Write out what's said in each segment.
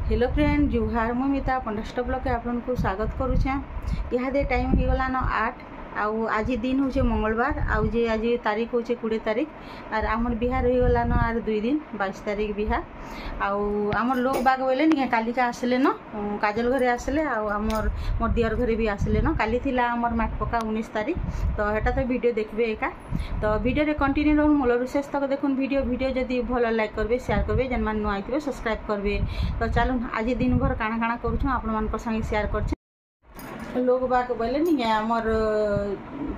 Hello friend जुहार मुमिता पंडस्ट block आपको स्वागत करुचे। इहादे टाइम हो गलान 8 आउ आज दिन हूँ मंगलवार आउ जे आज तारीख हूँ 20 तारीख और आमर बिहार हो गलान आर 2 दिन 22 तारीख बिहार आउ आमर लोग बाग बोले नहीं कालिका आसले न काजल घरे आसले आमर मोर दियर घरे भी आसले न काली थिला आमर माट पका 19 तारीख तो हेटा तो वीडियो देखबे एका तो वीडियो रे कंटिन्यू रहूँ मूल शेष तक देखुन वीडियो जदि भल लाइक करबे शेयर करबे जेन मान नुआ आइथिबे सब्सक्राइब करबे। तो चलो आज दिन भर काଣା काଣା करूँ आपण मान संगे शेयर कर लोग बाक बोले नहीं आमर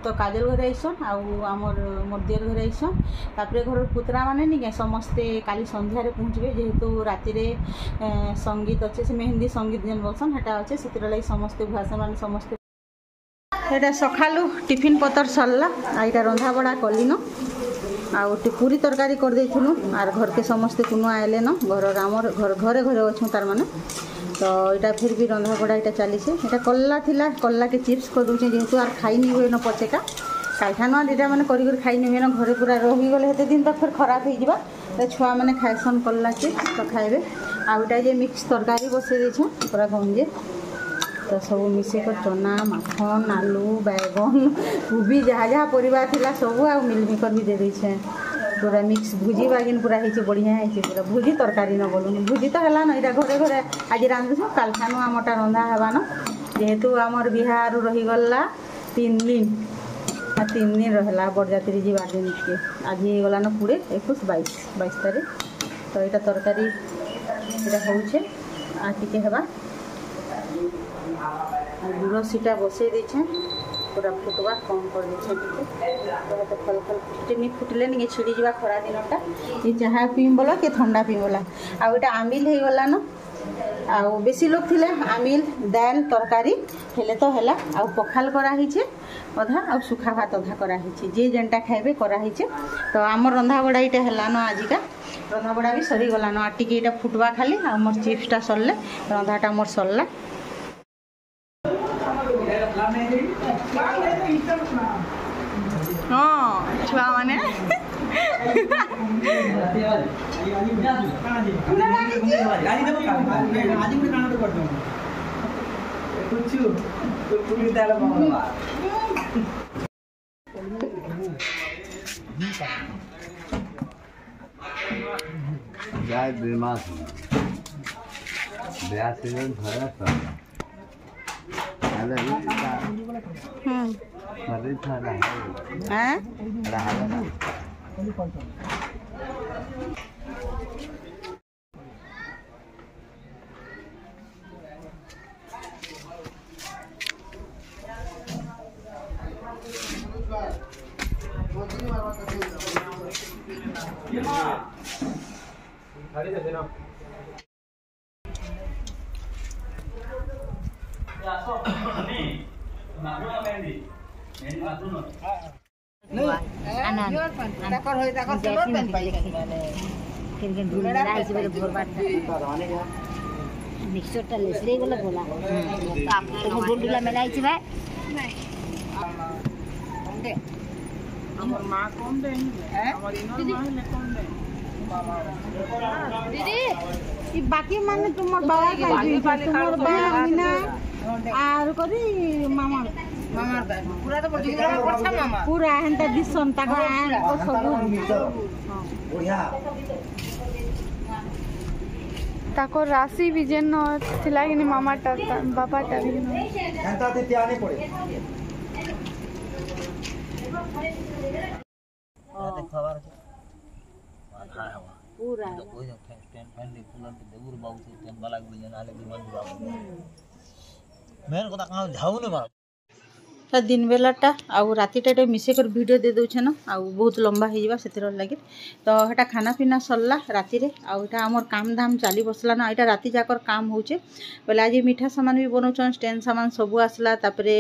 तो काजल घरे आइसन आमर मोर दियर घरे आइसन तापर घर पुतरा माने नहीं समस्ते काली संध्यारे पहुँचे जेहेतु राति संगीत अच्छे से मेहंदी संगीत जेन बोलसन हेटा अच्छे से लगे समस्ते भाषा मान समस्ते एटा सकालू टिफिन पतर सरला आईटा रंधा बड़ा कलिन आउ पूरी तरकारी कर देथिलु आर घर के समस्ते कुनु आइले न घर आमर घरे घरे अच्छु तार माने तो यहाँ फिर भी रंधा बड़ा यहाँ चली से यहाँ कल्ला थिला कल्ला के चिप्स कर दूचे जेहेतु आर खाई नहीं हुए न पचेका कालखाना यहाँ मैंने कर खाई नहीं हुए न घरे पूरा रहीगले हेते दिन तक फिर खराब हो छुआ मैंने खाएसन कल्ला चिप्स तो खाइबे आउटा जे मिक्स तरकारी बसई देछे पूरा गंजे तो सब मिसेकर चना माखन आलू बैगन कोबी जहाँ जहाँ परिवार थिला सब आ मिलमिकर भी दे देछे पूरा मिक्स भुजी बागिन पूरा है बढ़िया है पूरा भुजी तरकारी न बोलूँ भुजी तो है ना यहाँ घरे घरे आज रांधुछु कालखानु आमटा रंधा हेबान जेहेतु आमर बिहार रहीगला 3 दिन 3 दिन रहा बरजात्री जीवार दिन के आज गलान 20 21 22 तारीख तो यहाँ तरकारी यहाँ होचे आ टिके हेबा गुड़ सीटा बसई देछे पूरा फुटवा कम कर देछे तो फल फुटे फुटले नहीं छिड़ी जा खरा दिनटा ये चाहा पीम बोला कि ठंडा पीम बोला आउटा आमिल हो गला न आउ बेसी लोग थिले आमिल दाल तरकारी हेले तो हैला आउ पखाल करा हिचे अधा आउ सुखा भात अधा करा हिचे जे जेनटा खाइबे करा हिचे तो आम रंधा बड़ा इटा हैला न आजिका रंधा बड़ा भी सरी गला न आटिके इटा फुटवा खाली आ मोर चिप्सटा सरले रंधाटा मोर सरला हाँ छुआ माने मिक्सरटा लेसरे गला बोला तो गुंडुला मेलाई भाई हमर मां कौन दे हमर इनर मां ले कौन दे दीदी ई बाकी माने तुमर बाबा खाई तुमर बहन ना आर करी मामा पूरा तो पड़छा मामा पूरा हेंता दिसन ताका को सब बढ़िया ताको राशि भी जेन थिला कि मामा टा बाबा टा भी हेंता ते त्याने पड़े खबर पूरा तो कोई टेन फैन दे कूलर के देउर बाबू से टेन वाला गुड़ी जनाले दिमान बाबू मेन को कहां जाऊ न मार दिन बेलाटा आउ रातिटा मिसेकर वीडियो दे दौचे न आउ बहुत लंबा हो से लगे तो यहाँ खाना पीना सरला राति रे आउ यहाँ आमर काम धाम चली बसला ना यहाँ राति जाकर काम होचे बोले आज मीठा सामान भी बनाऊन स्टैंड सामान सबू आसला तापरे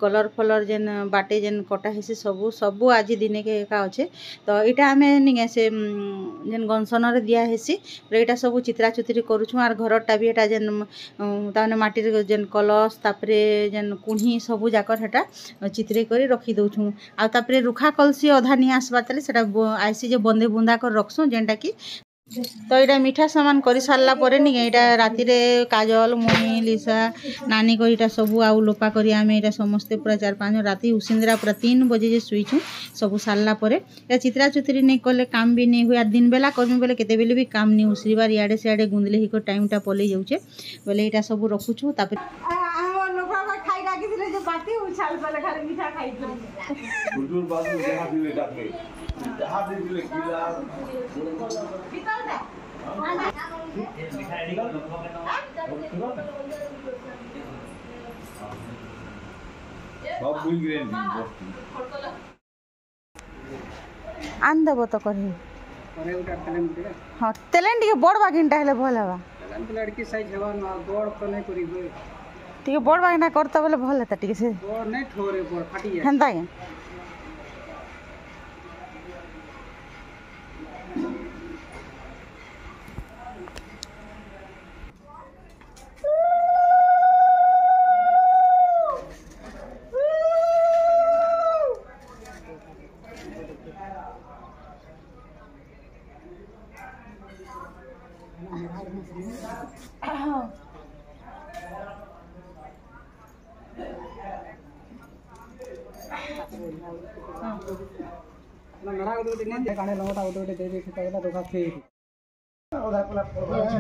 कलर फलर जेन बाटे जेन कटा हेसी सबू सबू आज दिने के एका अच्छे तो यहाँ आम नहीं से जेन गनसन दिया हेसी यहाँ सब चित्रा चित्री करुँ आर घरटा भी यहाँ जेन ताने माटी जेन कलश तापरे जेन कुढ़ी सबू जाकर हेटा चित्रे कर रखी दौछूँ आउे रुखा कलसी अधा नहीं आसबार से आईसी जे बंदे बुंदा कर रखसुँ जेनटा कि तो यहाँ मीठा सामान कर सारा पर नहीं यहाँ राति काजल मुई लिसा नानी को यहाँ सब आउ लोपा कर आम यहाँ समस्ते पूरा 4-5 राति उसिंद्रा पूरा 3 बजे शुईचु सब सारा पर चित्रा चुतरी नहीं कले काम भी नहीं हुए दिन बेला करमी बोले केते बेले भी काम नहीं उसरीबार इे सियाड़े गुंदले ही टाइमटा पलि जाऊे बोले यहाँ सब रखुचु आन देव तो कर हाँ तेलेन टे बड़ बागिनटा हेले भल हवा टे बड़ बागिना करता बोले भल हेता टे से हेन्ता के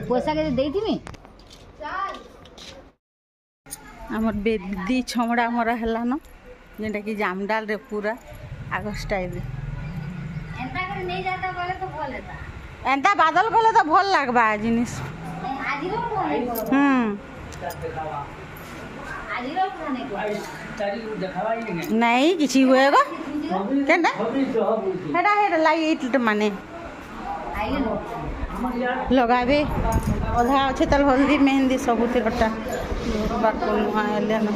पैसा के देती आमर बेदी छमड़ा मरा है न जेटा कि जामडाल रे पूरा आग स्टाइल एंता बादल गले तो भल लगबा जिनिस नहीं किसी हुए गो केनटा हेडा हेडा लाइट माने लगाबे अधा अच्छे तल हल्दी मेहंदी सबुते कटा बाको नुआ एले न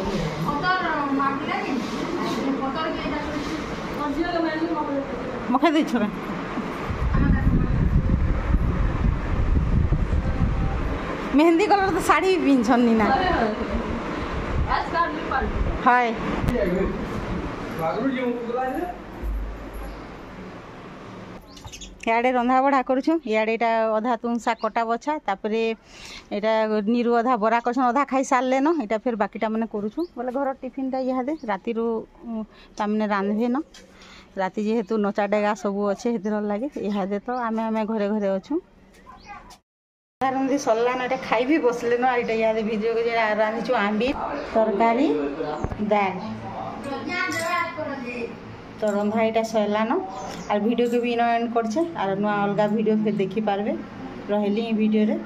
मखे दे छोरा मेहंदी कलर तो साड़ी भी पिंछन नी ना हाय इे रंधा बढ़ा करुछु इे अधा तुमसा कटा बछा तापरे यहाँ नीरु अधा बरा करछन अधा खाई सारे न यहाँ फिर बाकीटा मैंने करुछु बोले घर टिफिनटा इहादे राति तामने रांधे न राति जेहेतु नचा डेगा सब अच्छे हेतिर लगे इहादे तो आमे आमे घरे घरे अच्छु रंधी सरला ना खाई भी बसले न यहाँ इहादे भिडियो को रांधिछु आंबी तरकारी दाल तो रंधा यहाँ सरलान और वीडियो के भी इन एंड करछे और नुआ अलग वीडियो फिर देखी पारबे रहली वीडियो रे